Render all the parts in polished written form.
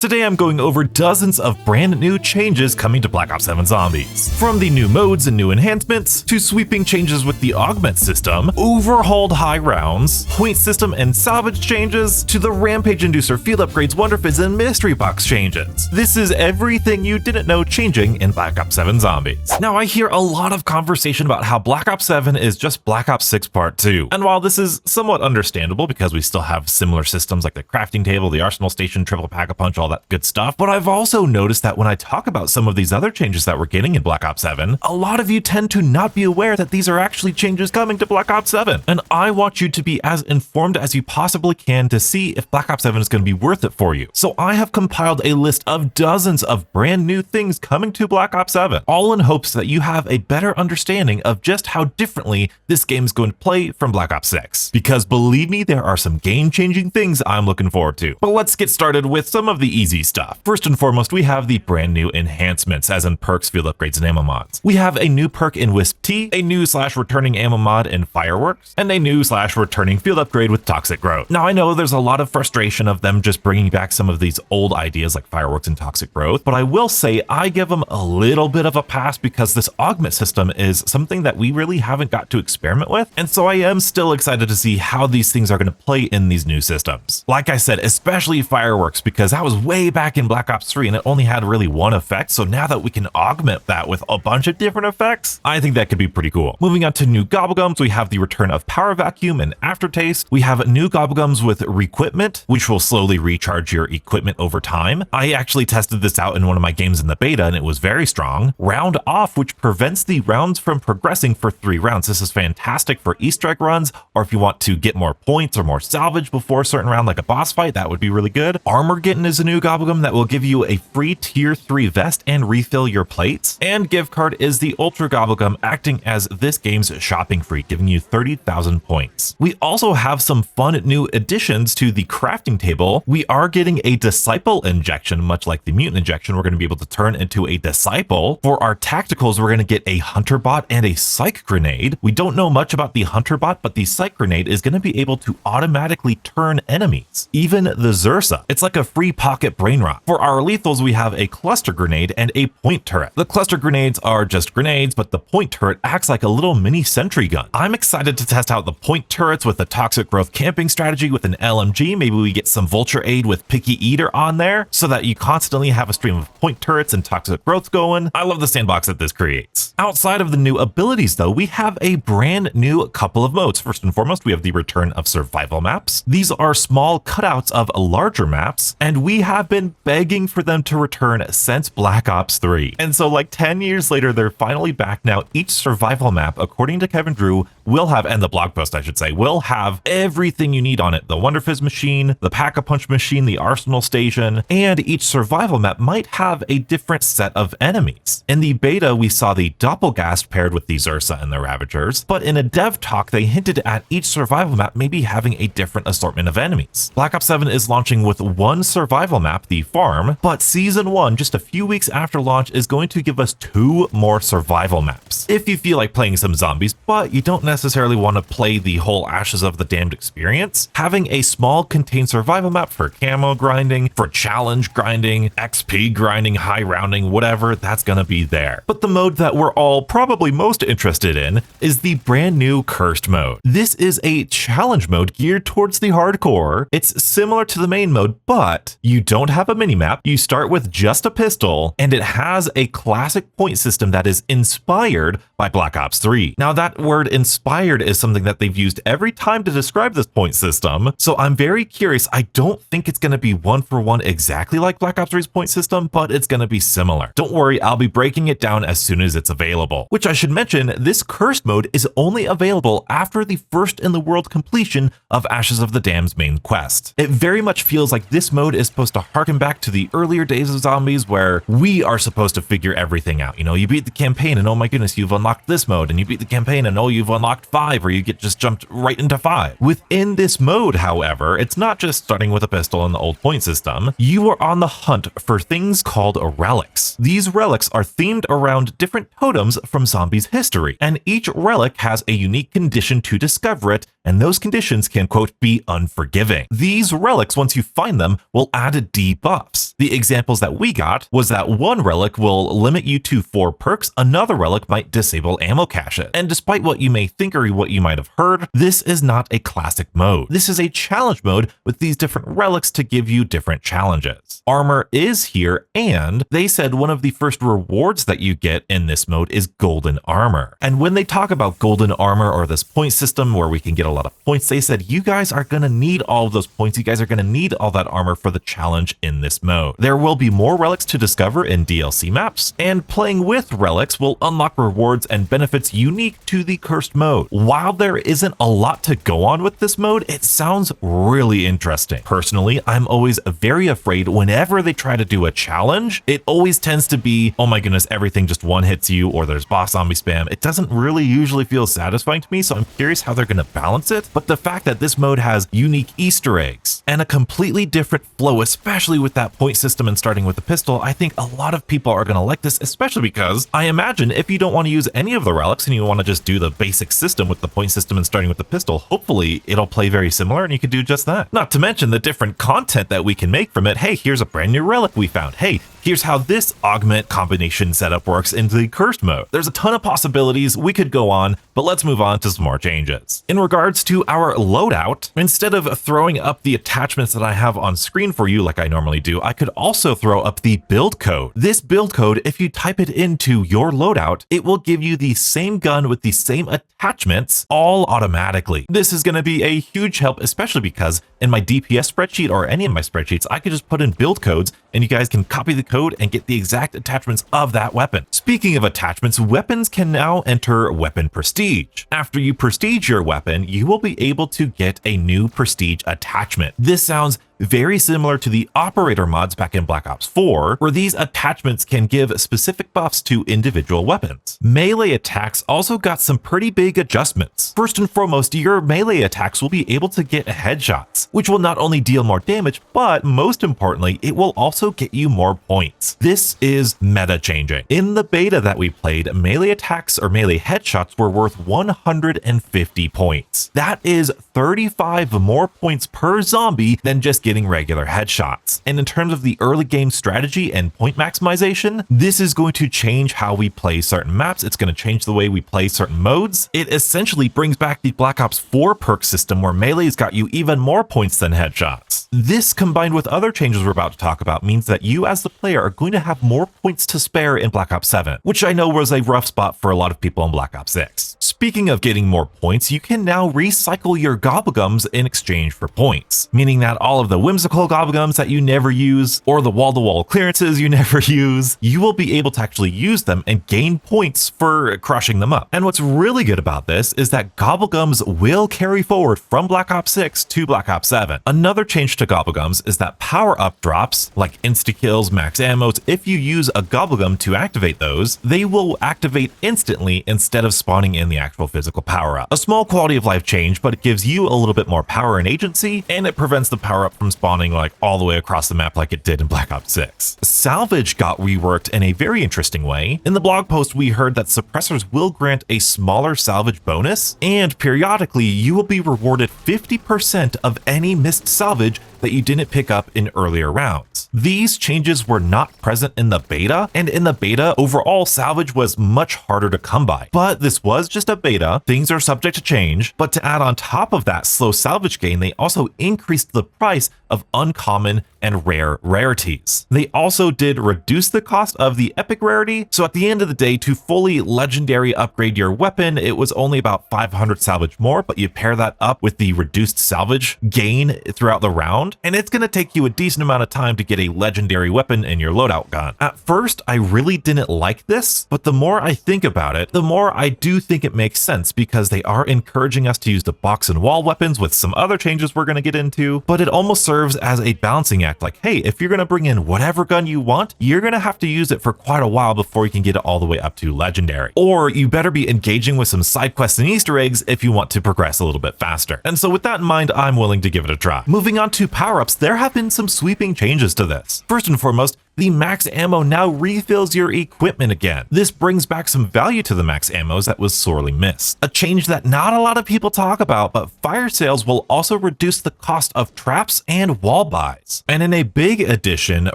Today I'm going over dozens of brand new changes coming to Black Ops 7 Zombies. From the new modes and new enhancements, to sweeping changes with the Augment system, overhauled high rounds, point system and salvage changes, to the Rampage Inducer field upgrades, Wunderfizz and mystery box changes. This is everything you didn't know changing in Black Ops 7 Zombies. Now I hear a lot of conversation about how Black Ops 7 is just Black Ops 6 Part 2. And while this is somewhat understandable because we still have similar systems like the crafting table, the arsenal station, triple pack-a-punch, all that good stuff, but I've also noticed that when I talk about some of these other changes that we're getting in Black Ops 7, a lot of you tend to not be aware that these are actually changes coming to Black Ops 7. And I want you to be as informed as you possibly can to see if Black Ops 7 is going to be worth it for you. So I have compiled a list of dozens of brand new things coming to Black Ops 7, all in hopes that you have a better understanding of just how differently this game is going to play from Black Ops 6. Because believe me, there are some game-changing things I'm looking forward to. But let's get started with some of the easy stuff. First and foremost, we have the brand new enhancements, as in perks, field upgrades, and ammo mods. We have a new perk in Wisp T, a new / returning ammo mod in Fireworks, and a new / returning field upgrade with Toxic Growth. Now I know there's a lot of frustration of them just bringing back some of these old ideas like Fireworks and Toxic Growth, but I will say I give them a little bit of a pass because this augment system is something that we really haven't got to experiment with, and so I am still excited to see how these things are going to play in these new systems. Like I said, especially Fireworks, because that was way back in Black Ops 3 and it only had really one effect, so now that we can augment that with a bunch of different effects, I think that could be pretty cool. Moving on to new Gobblegums, we have the return of Power Vacuum and Aftertaste. We have new Gobblegums with Requipment, which will slowly recharge your equipment over time. I actually tested this out in one of my games in the beta and it was very strong. Round Off, which prevents the rounds from progressing for 3 rounds. This is fantastic for Easter egg runs, or if you want to get more points or more salvage before a certain round like a boss fight, that would be really good. Armageddon is a new Gobblegum that will give you a free tier 3 vest and refill your plates. And Gift Card is the Ultra Gobblegum, acting as this game's shopping free, giving you 30,000 points. We also have some fun new additions to the crafting table. We are getting a Disciple injection, much like the Mutant injection. We're going to be able to turn into a Disciple. For our tacticals, we're going to get a Hunter Bot and a Psych Grenade. We don't know much about the Hunter Bot, but the Psych Grenade is going to be able to automatically turn enemies, even the Zursa. It's like a free pocket brain rot. For our lethals, we have a Cluster Grenade and a Point Turret. The Cluster Grenades are just grenades, but the Point Turret acts like a little mini sentry gun. I'm excited to test out the Point Turrets with the Toxic Growth camping strategy with an LMG. Maybe we get some Vulture Aid with Picky Eater on there so that you constantly have a stream of Point Turrets and Toxic Growth going. I love the sandbox that this creates. Outside of the new abilities though, we have a brand new couple of modes. First and foremost, we have the return of survival maps. These are small cutouts of larger maps, and we have been begging for them to return since Black Ops 3. And so like 10 years later, they're finally back now. Each survival map, according to Kevin Drew, will have, and the blog post I should say, will have everything you need on it. The Wunderfizz machine, the Pack-a-Punch machine, the arsenal station, and each survival map might have a different set of enemies. In the beta, we saw the Doppelgast paired with the Zursa and the Ravagers, but in a dev talk, they hinted at each survival map maybe having a different assortment of enemies. Black Ops 7 is launching with one survival map, the Farm, but Season 1, just a few weeks after launch, is going to give us 2 more survival maps. If you feel like playing some zombies, but you don't necessarily want to play the whole Ashes of the Damned experience, having a small contained survival map for camo grinding, for challenge grinding, XP grinding, high rounding, whatever, that's gonna be there. But the mode that we're all probably most interested in is the brand new Cursed mode. This is a challenge mode geared towards the hardcore. It's similar to the main mode, but you don't have a minimap. You start with just a pistol, and it has a classic point system that is inspired by Black Ops 3. Now that word inspired is something that they've used every time to describe this point system, so I'm very curious. I don't think it's going to be one for one exactly like Black Ops 3's point system, but it's going to be similar. Don't worry, I'll be breaking it down as soon as it's available. Which I should mention, this Cursed mode is only available after the first in the world completion of Ashes of the Damned's main quest. It very much feels like this mode is supposed to harken back to the earlier days of zombies where we are supposed to figure everything out. You know, you beat the campaign and oh my goodness, you've unlocked this mode, and you beat the campaign and oh, you've unlocked 5, or you get just jumped right into 5. Within this mode, however, it's not just starting with a pistol in the old point system. You are on the hunt for things called relics. These relics are themed around different totems from zombies' history, and each relic has a unique condition to discover it and those conditions can, quote, be unforgiving. These relics, once you find them, will add debuffs. The examples that we got was that one relic will limit you to 4 perks, another relic might disable ammo caches. And despite what you may think or what you might have heard, this is not a classic mode. This is a challenge mode with these different relics to give you different challenges. Armor is here, and they said one of the first rewards that you get in this mode is golden armor. And when they talk about golden armor or this point system where we can get a lot of points, they said you guys are going to need all of those points. You guys are going to need all that armor for the challenge in this mode. There will be more relics to discover in DLC maps, and playing with relics will unlock rewards and benefits unique to the cursed mode. While there isn't a lot to go on with this mode, it sounds really interesting. Personally, I'm always very afraid whenever they try to do a challenge, it always tends to be, oh my goodness, everything just one hits you, or there's boss zombie spam. It doesn't really usually feel satisfying to me, so I'm curious how they're going to balance it. But the fact that this mode has unique Easter eggs and a completely different flow, especially with that point system and starting with the pistol, I think a lot of people are going to like this, especially because I imagine if you don't want to use any of the relics and you want to just do the basic system with the point system and starting with the pistol, hopefully it'll play very similar and you can do just that. Not to mention the different content that we can make from it. Hey, here's a brand new relic we found. Hey, here's how this augment combination setup works into the cursed mode. There's a ton of possibilities. We could go on, but let's move on to some more changes. In regards to our loadout, instead of throwing up the attachments that I have on screen for you like I normally do, I could also throw up the build code. This build code, if you type it into your loadout, it will give you the same gun with the same attachments all automatically. This is going to be a huge help, especially because in my DPS spreadsheet or any of my spreadsheets, I could just put in build codes and you guys can copy the code and get the exact attachments of that weapon. Speaking of attachments, weapons can now enter weapon prestige. After you prestige your weapon, you will be able to get a new prestige attachment. This sounds very similar to the operator mods back in Black Ops 4, where these attachments can give specific buffs to individual weapons. Melee attacks also got some pretty big adjustments. First and foremost, your melee attacks will be able to get headshots, which will not only deal more damage, but most importantly, it will also get you more points. This is meta changing. In the beta that we played, melee attacks or melee headshots were worth 150 points. That is 35 more points per zombie than just getting regular headshots. And in terms of the early game strategy and point maximization, this is going to change how we play certain maps. It's going to change the way we play certain modes. It essentially brings back the Black Ops 4 perk system where melee's got you even more points than headshots. This combined with other changes we're about to talk about means that you as the player are going to have more points to spare in Black Ops 7, which I know was a rough spot for a lot of people in Black Ops 6. Speaking of getting more points, you can now recycle your Gobblegums in exchange for points, meaning that all of the whimsical Gobblegums that you never use or the wall-to-wall clearances you never use, you will be able to actually use them and gain points for crushing them up. And what's really good about this is that Gobblegums will carry forward from Black Ops 6 to Black Ops 7. Another change to Gobblegums is that power-up drops, like insta-kills, max ammos, if you use a Gobblegum to activate those, they will activate instantly instead of spawning in the actual physical power-up. A small quality of life change, but it gives you a little bit more power and agency, and it prevents the power-up from spawning like all the way across the map like it did in Black Ops 6. Salvage got reworked in a very interesting way. In the blog post, we heard that suppressors will grant a smaller salvage bonus, and periodically you will be rewarded 50% of any missed salvage that you didn't pick up in earlier rounds. These changes were not present in the beta, and in the beta, overall salvage was much harder to come by. But this was just a beta, things are subject to change, but to add on top of that slow salvage gain, they also increased the price of uncommon and rare rarities. They also did reduce the cost of the epic rarity, so at the end of the day, to fully legendary upgrade your weapon, it was only about 500 salvage more, but you pair that up with the reduced salvage gain throughout the round, and it's going to take you a decent amount of time to get a legendary weapon in your loadout gun. At first, I really didn't like this, but the more I think about it, the more I do think it makes sense because they are encouraging us to use the box and wall weapons with some other changes we're going to get into, but it almost serves as a balancing act. Like, hey, if you're going to bring in whatever gun you want, you're going to have to use it for quite a while before you can get it all the way up to legendary. Or you better be engaging with some side quests and Easter eggs if you want to progress a little bit faster. And so with that in mind, I'm willing to give it a try. Moving on to power-ups, there have been some sweeping changes to this. First and foremost, The max ammo now refills your equipment again. This brings back some value to the max ammos that was sorely missed. A change that not a lot of people talk about, but fire sales will also reduce the cost of traps and wall buys. And in a big addition,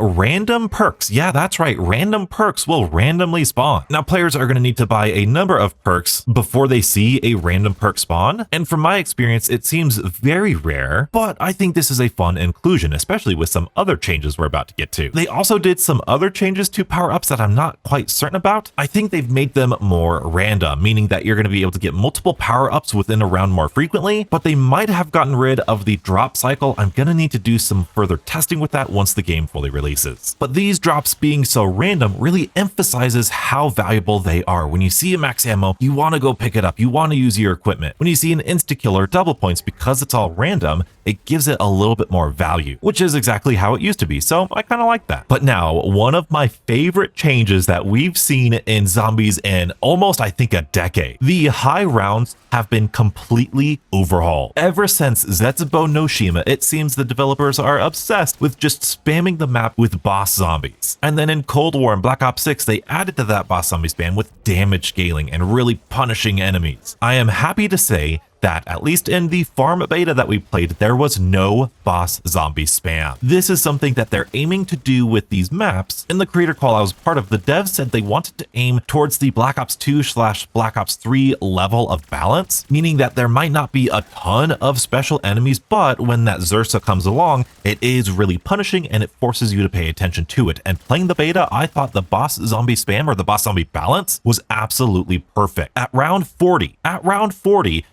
random perks. Yeah, that's right, random perks will randomly spawn. Now players are going to need to buy a number of perks before they see a random perk spawn. And from my experience, it seems very rare, but I think this is a fun inclusion, especially with some other changes we're about to get to. They also did some other changes to power-ups that I'm not quite certain about. I think they've made them more random, meaning that you're going to be able to get multiple power-ups within a round more frequently, but they might have gotten rid of the drop cycle. I'm going to need to do some further testing with that once the game fully releases. But these drops being so random really emphasizes how valuable they are. When you see a max ammo, you want to go pick it up. You want to use your equipment. When you see an insta-kill or double points, because it's all random, it gives it a little bit more value, which is exactly how it used to be. So I kind of like that. But now, one of my favorite changes that we've seen in zombies in almost, I think, a decade. The high rounds have been completely overhauled. Ever since Zetsubo no Shima, it seems the developers are obsessed with just spamming the map with boss zombies. And then in Cold War and Black Ops 6, they added to that boss zombie spam with damage scaling and really punishing enemies. I am happy to say that at least in the farm beta that we played, there was no boss zombie spam. This is something that they're aiming to do with these maps. In the creator call I was part of, the devs said they wanted to aim towards the Black Ops 2/Black Ops 3 level of balance, meaning that there might not be a ton of special enemies, but when that Zersa comes along, it is really punishing and it forces you to pay attention to it. And playing the beta, I thought the boss zombie spam or the boss zombie balance was absolutely perfect. At round 40,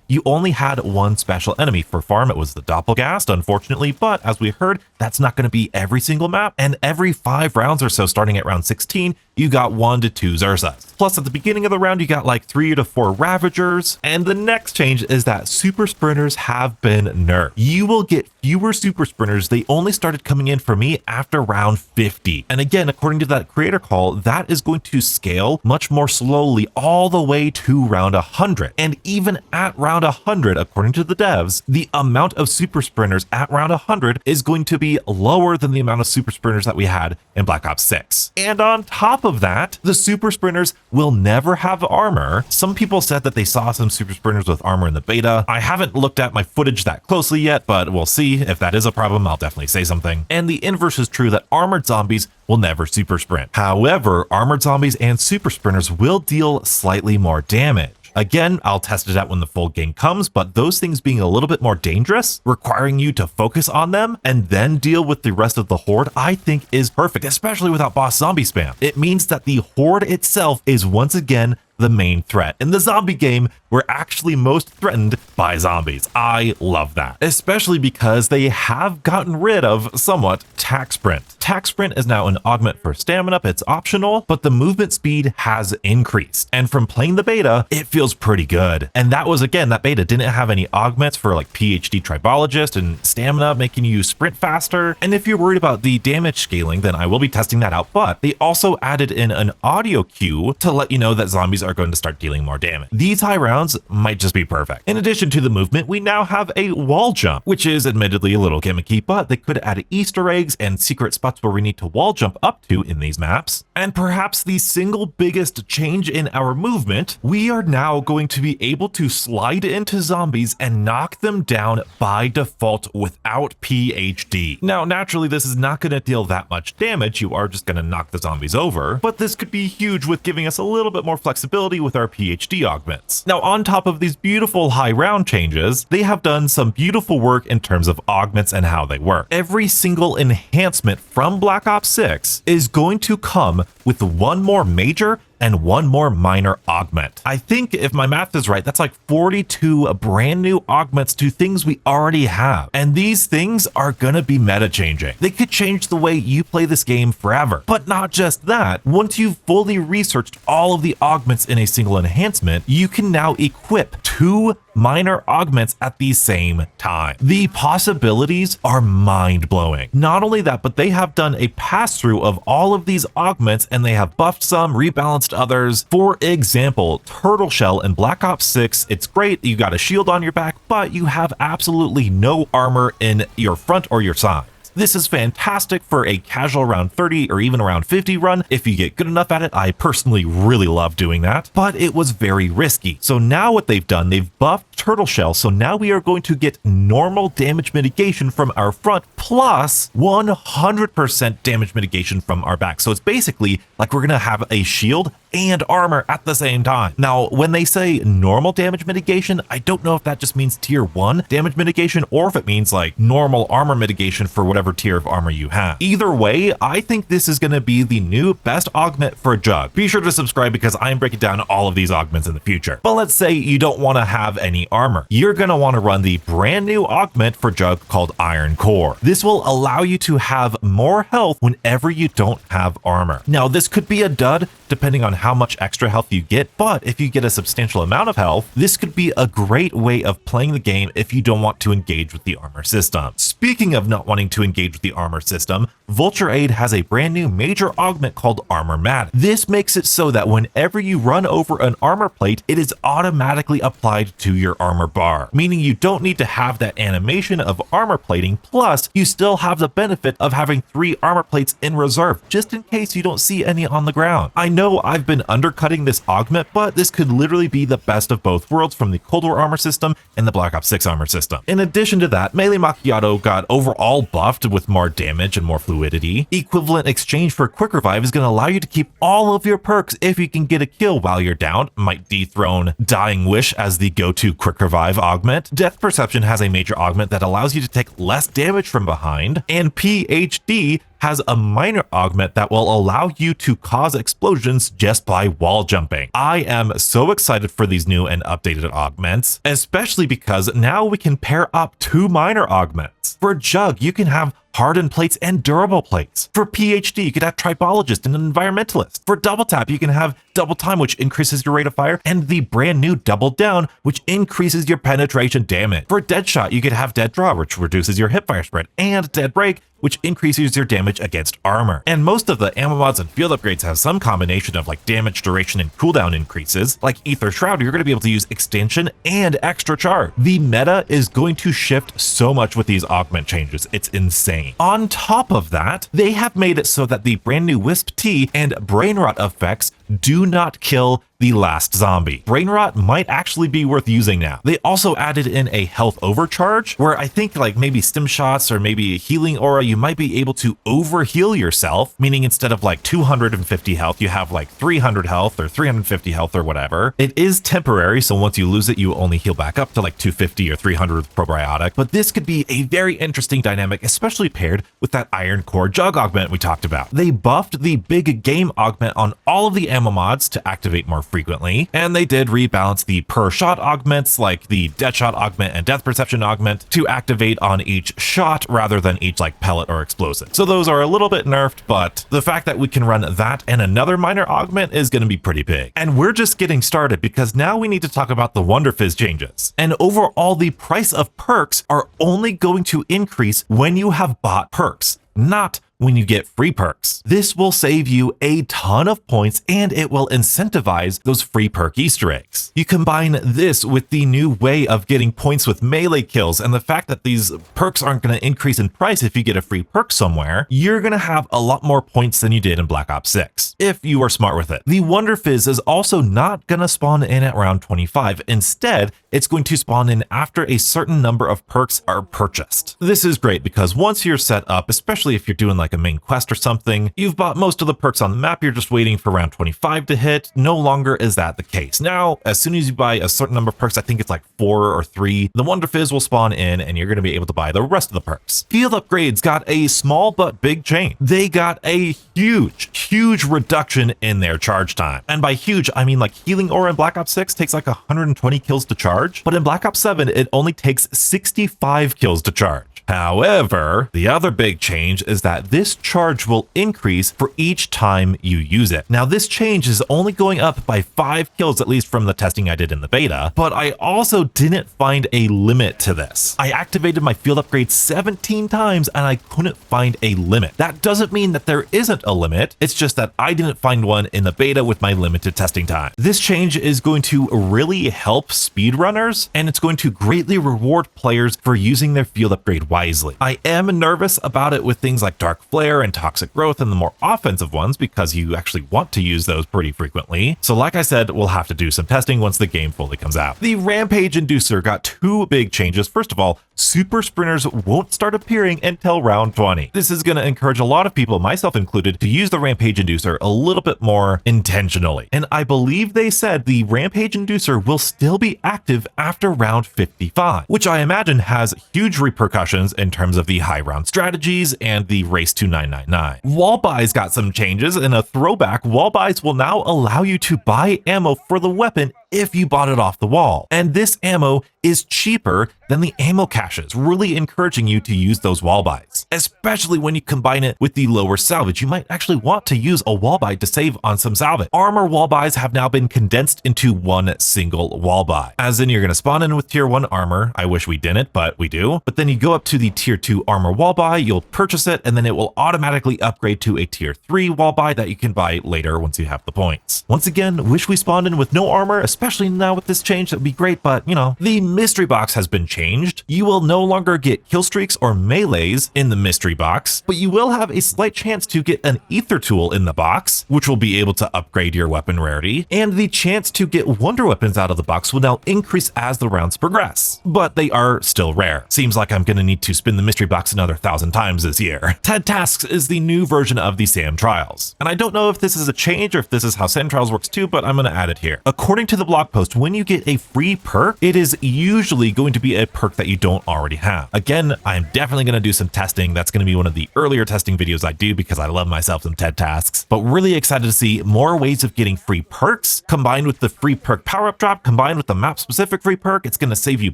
you only had one special enemy. For farm, it was the Doppelgast, unfortunately, but as we heard, that's not going to be every single map, and every 5 rounds or so, starting at round 16, you got 1 to 2 Zersas. Plus, at the beginning of the round, you got like 3 to 4 Ravagers, and the next change is that super sprinters have been nerfed. You will get fewer super sprinters. They only started coming in for me after round 50. And again, according to that creator call, that is going to scale much more slowly all the way to round 100. And even at round 100, according to the devs, the amount of super sprinters at round 100 is going to be lower than the amount of super sprinters that we had in Black Ops 6. And on top of that, the super sprinters will never have armor. Some people said that they saw some super sprinters with armor in the beta. I haven't looked at my footage that closely yet, but we'll see. If that is a problem, I'll definitely say something. And the inverse is true, that armored zombies will never super sprint. However, armored zombies and super sprinters will deal slightly more damage. Again, I'll test it out when the full game comes, but those things being a little bit more dangerous, requiring you to focus on them and then deal with the rest of the horde, I think is perfect, especially without boss zombie spam. It means that the horde itself is once again the main threat. In the zombie game, we're actually most threatened by zombies. I love that, especially because they have gotten rid of somewhat Tac Sprint. Tac Sprint is now an augment for stamina. It's optional, but the movement speed has increased. And from playing the beta, it feels pretty good. And that was, again, that beta didn't have any augments for like PhD Tribologist and stamina, making you sprint faster. And if you're worried about the damage scaling, then I will be testing that out. But they also added in an audio cue to let you know that zombies are going to start dealing more damage. These high rounds might just be perfect. In addition to the movement, we now have a wall jump, which is admittedly a little gimmicky, but they could add Easter eggs and secret spots where we need to wall jump up to in these maps. And perhaps the single biggest change in our movement, we are now going to be able to slide into zombies and knock them down by default without PhD. Now, naturally, this is not going to deal that much damage. You are just going to knock the zombies over, but this could be huge with giving us a little bit more flexibility with our PhD augments. Now, on top of these beautiful high round changes, they have done some beautiful work in terms of augments and how they work. Every single enhancement from Black Ops 6 is going to come with one more major and one more minor augment. I think if my math is right, that's like 42 brand new augments to things we already have. And these things are gonna be meta changing. They could change the way you play this game forever. But not just that, once you've fully researched all of the augments in a single enhancement, you can now equip 2 minor augments at the same time. The possibilities are mind-blowing. Not only that, but they have done a pass-through of all of these augments and they have buffed some, rebalanced others. For example, Turtle Shell in Black Ops 6, it's great, you got a shield on your back, but you have absolutely no armor in your front or your side. This is fantastic for a casual around 30 or even around 50 run if you get good enough at it. I personally really love doing that, but it was very risky. So now what they've done, they've buffed Turtle Shell, so now we are going to get normal damage mitigation from our front plus 100% damage mitigation from our back. So it's basically like we're gonna have a shield and armor at the same time. Now, when they say normal damage mitigation, I don't know if that just means tier 1 damage mitigation or if it means like normal armor mitigation for whatever tier of armor you have. Either way, I think this is going to be the new best augment for Jug. Be sure to subscribe because I'm breaking down all of these augments in the future. But let's say you don't want to have any armor. You're going to want to run the brand new augment for Jug called Iron Core. This will allow you to have more health whenever you don't have armor. Now, this could be a dud depending on how much extra health you get, but if you get a substantial amount of health, this could be a great way of playing the game if you don't want to engage with the armor system. Speaking of not wanting to engage with the armor system, Vulture Aid has a brand new major augment called Armor-Matic. This makes it so that whenever you run over an armor plate, it is automatically applied to your armor bar, meaning you don't need to have that animation of armor plating, plus you still have the benefit of having 3 armor plates in reserve, just in case you don't see any on the ground. I know I've been undercutting this augment, but this could literally be the best of both worlds from the Cold War armor system and the Black Ops 6 armor system. In addition to that, Melee Macchiato got overall buffed with more damage and more fluidity. Equivalent exchange for Quick Revive is going to allow you to keep all of your perks if you can get a kill while you're down. Might dethrone Dying Wish as the go-to Quick Revive augment. Death Perception has a major augment that allows you to take less damage from behind, and PhD has a minor augment that will allow you to cause explosions just by wall jumping. I am so excited for these new and updated augments, especially because now we can pair up 2 minor augments. For Jug, you can have hardened plates and durable plates. For PhD, you could have Tribologist and an Environmentalist. For Double Tap, you can have Double Time, which increases your rate of fire, and the brand new Double Down, which increases your penetration damage. For Deadshot, you could have Dead Draw, which reduces your hipfire spread, and Dead Break, which increases your damage against armor. And most of the ammo mods and field upgrades have some combination of like damage duration and cooldown increases. Like Ether Shroud, you're going to be able to use extension and extra charge. The meta is going to shift so much with these augment changes. It's insane. On top of that, they have made it so that the brand new Wisp T and Brain Rot effects do not kill the last zombie. Brain Rot might actually be worth using now. They also added in a health overcharge where I think like maybe stim shots or maybe a healing aura, you might be able to overheal yourself, meaning instead of like 250 health, you have like 300 health or 350 health or whatever. It is temporary, so once you lose it, you only heal back up to like 250 or 300 with probiotic, but this could be a very interesting dynamic, especially paired with that Iron Core Jug augment we talked about. They buffed the big game augment on all of the ammo mods to activate more frequently, and they did rebalance the per shot augments like the Deadshot augment and Death Perception augment to activate on each shot rather than each like pellet or explosive. So those are a little bit nerfed, but the fact that we can run that and another minor augment is going to be pretty big. And we're just getting started because now we need to talk about the Wunderfizz changes. And overall, the price of perks are only going to increase when you have bought perks, not when you get free perks. This will save you a ton of points and it will incentivize those free perk Easter eggs. You combine this with the new way of getting points with melee kills and the fact that these perks aren't going to increase in price if you get a free perk somewhere, you're going to have a lot more points than you did in Black Ops 6, if you are smart with it. The Wunderfizz is also not going to spawn in at around 25. Instead, it's going to spawn in after a certain number of perks are purchased. This is great because once you're set up, especially if you're doing like a main quest or something, you've bought most of the perks on the map, you're just waiting for round 25 to hit. No longer is that the case. Now, as soon as you buy a certain number of perks, I think it's like 4 or 3, the Wunderfizz will spawn in and you're going to be able to buy the rest of the perks. Field upgrades got a small but big change. They got a huge reduction in their charge time. And by huge, I mean like Healing Aura in Black Ops 6 takes like 120 kills to charge, but in Black Ops 7, it only takes 65 kills to charge. However, the other big change is that this charge will increase for each time you use it. Now, this change is only going up by 5 kills, at least from the testing I did in the beta, but I also didn't find a limit to this. I activated my field upgrade 17 times and I couldn't find a limit. That doesn't mean that there isn't a limit. It's just that I didn't find one in the beta with my limited testing time. This change is going to really help speedrunners, and it's going to greatly reward players for using their field upgrade wisely. I am nervous about it with things like Dark Flare and Toxic Growth and the more offensive ones because you actually want to use those pretty frequently. So like I said, we'll have to do some testing once the game fully comes out. The Rampage Inducer got two big changes. First of all, super sprinters won't start appearing until round 20. This is going to encourage a lot of people, myself included, to use the Rampage Inducer a little bit more intentionally. And I believe they said the Rampage Inducer will still be active after round 55, which I imagine has huge repercussions in terms of the high round strategies and the race to 999. Wall buys got some changes. In a throwback, wall buys will now allow you to buy ammo for the weapon if you bought it off the wall. And this ammo is cheaper than the ammo caches, really encouraging you to use those wall buys. Especially when you combine it with the lower salvage, you might actually want to use a wall buy to save on some salvage. Armor wall buys have now been condensed into one single wall buy. As in, you're going to spawn in with tier 1 armor. I wish we didn't, but we do. But then you go up to the tier 2 armor wall buy, you'll purchase it, and then it will automatically upgrade to a tier 3 wall buy that you can buy later once you have the points. Once again, wish we spawned in with no armor, especially now with this change. That would be great, but you know, the mystery box has been changed. You will no longer get kill streaks or melees in the mystery box, but you will have a slight chance to get an ether tool in the box, which will be able to upgrade your weapon rarity, and the chance to get wonder weapons out of the box will now increase as the rounds progress, but they are still rare. Seems like I'm gonna need to spin the mystery box another 1,000 times this year. TED Tasks is the new version of the SAM Trials, and I don't know if this is a change or if this is how SAM Trials works too, but I'm gonna add it here. According to the blog post, when you get a free perk, it is usually going to be a perk that you don't already have. Again, I'm definitely going to do some testing. That's going to be one of the earlier testing videos I do because I love myself some TED Tasks, but really excited to see more ways of getting free perks combined with the free perk power-up drop, combined with the map-specific free perk. It's going to save you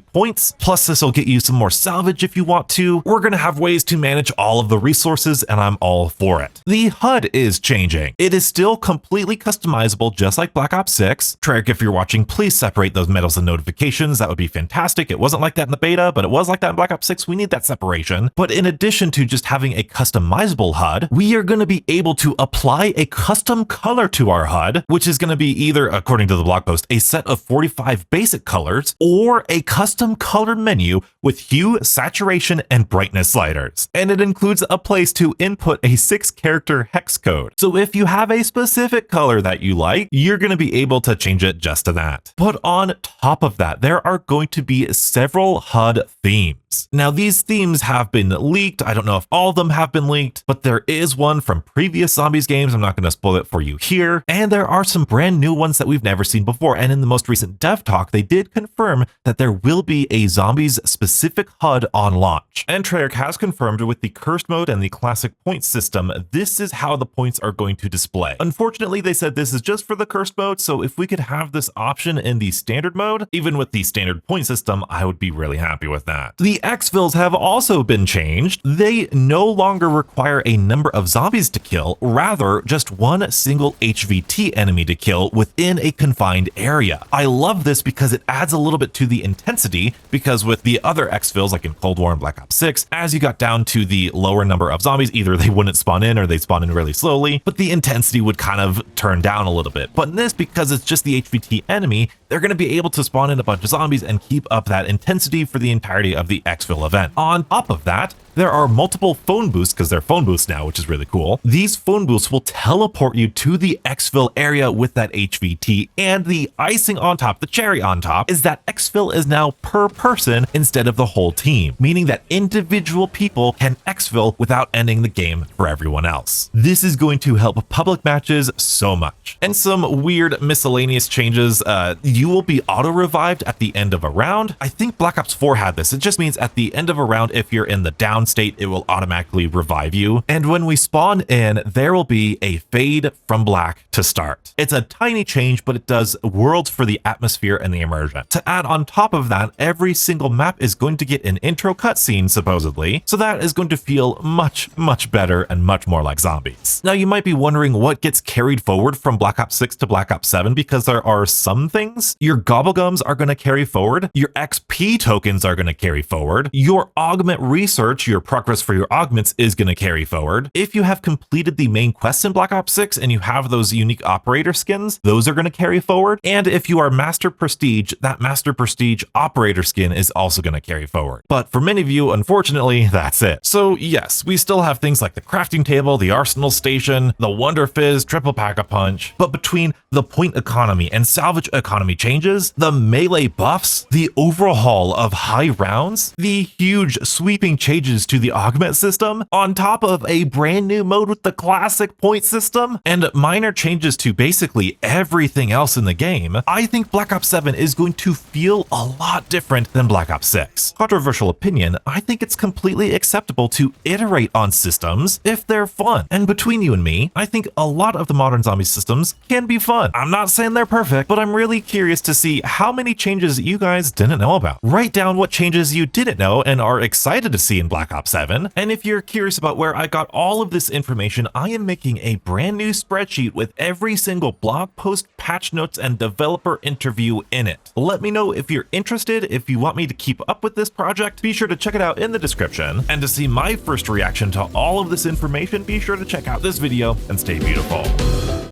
points. Plus, this will get you some more salvage if you want to. We're going to have ways to manage all of the resources, and I'm all for it. The HUD is changing. It is still completely customizable, just like Black Ops 6. Treyarch, if you're watching, please separate those medals and notifications. That would be fantastic. It wasn't like that in the beta, but it was like that in Black Ops 6. We need that separation. But in addition to just having a customizable HUD, we are going to be able to apply a custom color to our HUD, which is going to be either, according to the blog post, a set of 45 basic colors or a custom color menu with hue, saturation, and brightness sliders. And it includes a place to input a 6-character hex code. So if you have a specific color that you like, you're going to be able to change it just to that. But on top of that, there are going to be several HUD themes. Now, these themes have been leaked. I don't know if all of them have been leaked, but there is one from previous Zombies games. I'm not going to spoil it for you here. And there are some brand new ones that we've never seen before. And in the most recent dev talk, they did confirm that there will be a Zombies specific HUD on launch. And Treyarch has confirmed with the cursed mode and the classic point system, this is how the points are going to display. Unfortunately, they said this is just for the cursed mode. So if we could have this option in the standard mode, even with the standard point system, I would be really happy with that. The Exfils have also been changed. They no longer require a number of zombies to kill, rather just one single HVT enemy to kill within a confined area. I love this because it adds a little bit to the intensity, because with the other Exfils, like in Cold War and Black Ops 6, as you got down to the lower number of zombies, either they wouldn't spawn in or they spawn in really slowly, but the intensity would kind of turn down a little bit. But in this, because it's just the HVT enemy, they're going to be able to spawn in a bunch of zombies and keep up that intensity for the entirety of the Exfil event. On top of that, there are multiple phone boosts, because they're phone boosts now, which is really cool. These phone boosts will teleport you to the Exfil area with that HVT, and the icing on top, the cherry on top, is that Exfil is now per person instead of the whole team, meaning that individual people can Exfil without ending the game for everyone else. This is going to help public matches so much. And some weird miscellaneous changes. You will be auto-revived at the end of a round. I think Black Ops 4 had this. It just means at the end of a round, if you're in the down state, it will automatically revive you. And when we spawn in, there will be a fade from black to start. It's a tiny change, but it does worlds for the atmosphere and the immersion. To add on top of that, every single map is going to get an intro cutscene, supposedly. So that is going to feel much, much better and much more like Zombies. Now, you might be wondering what gets carried forward from Black Ops 6 to Black Ops 7, because there are some things. Your Gobblegums are going to carry forward. Your XP tokens are going to carry forward. Your augment research, your your progress for your augments is going to carry forward. If you have completed the main quests in Black Ops 6 and you have those unique operator skins, those are going to carry forward. And if you are Master Prestige, that Master Prestige operator skin is also going to carry forward. But for many of you, unfortunately, that's it. So yes, we still have things like the crafting table, the arsenal station, the Wunderfizz triple pack-a-punch, but between the point economy and salvage economy changes, the melee buffs, the overhaul of high rounds, the huge sweeping changes to the augment system, on top of a brand new mode with the classic point system, and minor changes to basically everything else in the game, I think Black Ops 7 is going to feel a lot different than Black Ops 6. Controversial opinion, I think it's completely acceptable to iterate on systems if they're fun. And between you and me, I think a lot of the modern zombie systems can be fun. I'm not saying they're perfect, but I'm really curious to see how many changes you guys didn't know about. Write down what changes you didn't know and are excited to see in Black Ops 7. And if you're curious about where I got all of this information, I am making a brand new spreadsheet with every single blog post, patch notes, and developer interview in it. Let me know if you're interested. If you want me to keep up with this project, be sure to check it out in the description. And to see my first reaction to all of this information, be sure to check out this video and stay beautiful.